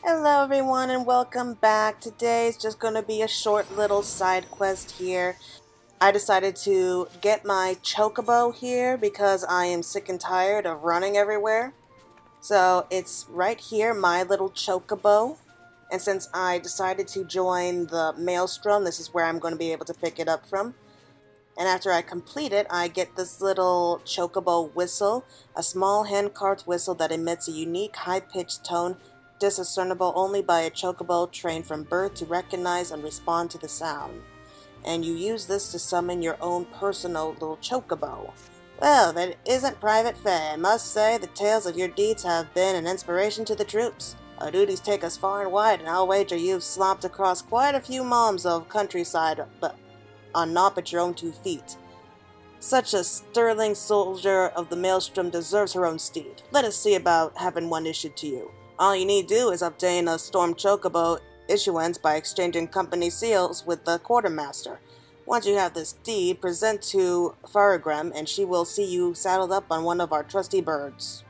Hello everyone and welcome back. Today's just going to be a short little side quest here. I decided to get my Chocobo here because I am sick and tired of running everywhere. So it's right here, my little Chocobo. And since I decided to join the Maelstrom, this is where I'm going to be able to pick it up from. And after I complete it, I get this little Chocobo Whistle, a small hand-carved whistle that emits a unique high-pitched tone discernible only by a Chocobo trained from birth to recognize and respond to the sound. And you use this to summon your own personal little Chocobo. Well, that isn't private fare. I must say the tales of your deeds have been an inspiration to the troops. Our duties take us far and wide, and I'll wager you've slopped across quite a few moms of countryside, but on naught but your own 2 feet. Such a sterling soldier of the Maelstrom deserves her own steed. Let us see about having one issued to you. All you need do is obtain a Storm Chocobo Issuance by exchanging company seals with the quartermaster. Once you have this deed, present to Faragram and she will see you saddled up on one of our trusty birds.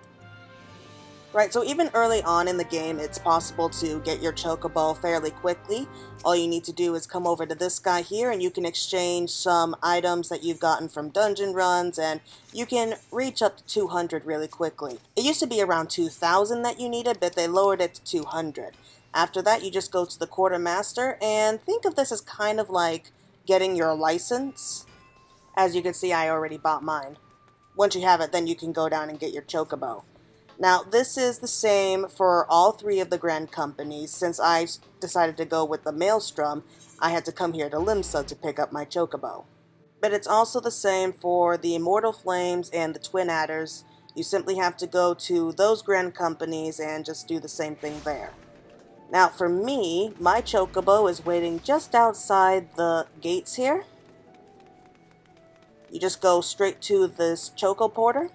Right, so even early on in the game, it's possible to get your Chocobo fairly quickly. All you need to do is come over to this guy here and you can exchange some items that you've gotten from dungeon runs, and you can reach up to 200 really quickly. It used to be around 2,000 that you needed, but they lowered it to 200. After that, you just go to the quartermaster, and think of this as kind of like getting your license. As you can see, I already bought mine. Once you have it, then you can go down and get your Chocobo. Now, this is the same for all 3 of the grand companies. Since I decided to go with the Maelstrom, I had to come here to Limsa to pick up my Chocobo. But it's also the same for the Immortal Flames and the Twin Adders. You simply have to go to those grand companies and just do the same thing there. Now, for me, my Chocobo is waiting just outside the gates here. You just go straight to this Choco Porter.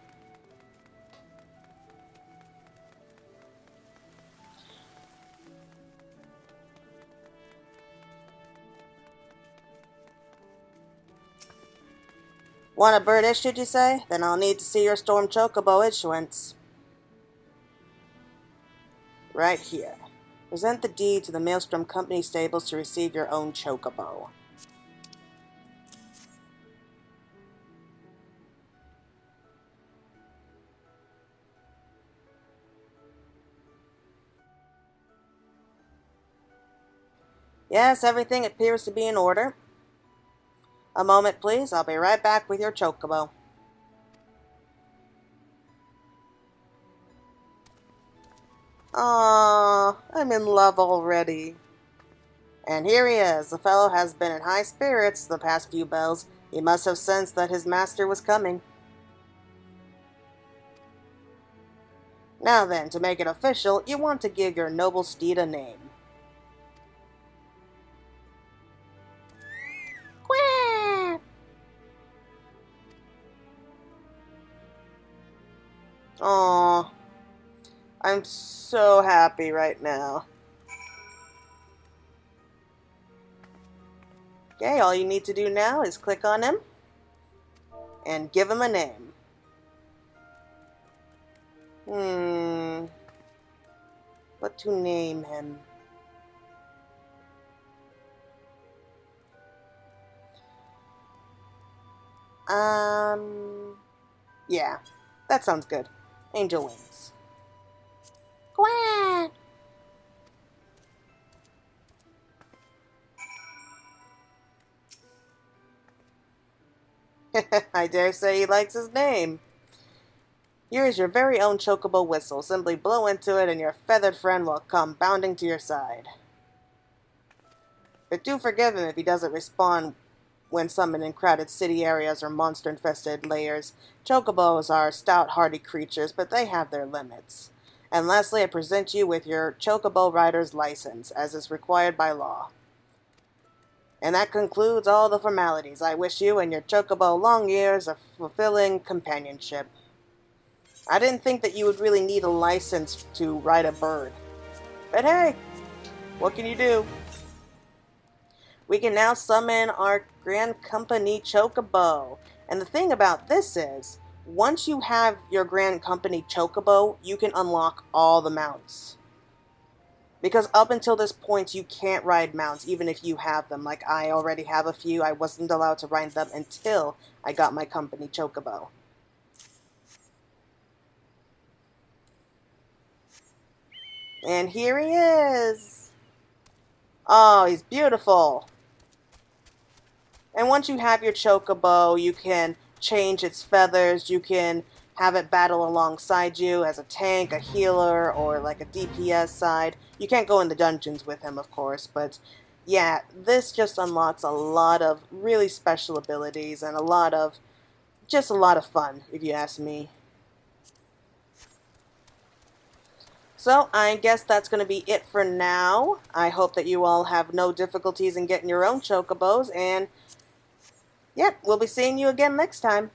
Want a bird issued, you say? Then I'll need to see your Storm Chocobo Issuance. Right here. Present the deed to the Maelstrom Company stables to receive your own Chocobo. Yes, everything appears to be in order. A moment, please. I'll be right back with your Chocobo. Aww, I'm in love already. And here he is. The fellow has been in high spirits the past few bells. He must have sensed that his master was coming. Now then, to make it official, you want to give your noble steed a name. Quack! Aww. I'm so happy right now. Okay, all you need to do now is click on him and give him a name. What to name him? Yeah, that sounds good. Angel Wings. Quack! I dare say he likes his name. Here is your very own Chocobo Whistle. Simply blow into it and your feathered friend will come bounding to your side. But do forgive him if he doesn't respond when summoned in crowded city areas or monster-infested layers. Chocobos are stout, hardy creatures, but they have their limits. And lastly, I present you with your Chocobo Rider's license, as is required by law. And that concludes all the formalities. I wish you and your Chocobo long years of fulfilling companionship. I didn't think that you would really need a license to ride a bird. But hey, what can you do? We can now summon our Grand Company Chocobo. And the thing about this is, once you have your Grand Company Chocobo, you can unlock all the mounts. Because up until this point, you can't ride mounts, even if you have them. Like, I already have a few. I wasn't allowed to ride them until I got my company Chocobo. And here he is! Oh, he's beautiful! And once you have your Chocobo, you can change its feathers, you can have it battle alongside you as a tank, a healer, or like a DPS side. You can't go in the dungeons with him, of course, but yeah, this just unlocks a lot of really special abilities and just a lot of fun, if you ask me. So I guess that's going to be it for now. I hope that you all have no difficulties in getting your own Chocobos, and yep, we'll be seeing you again next time.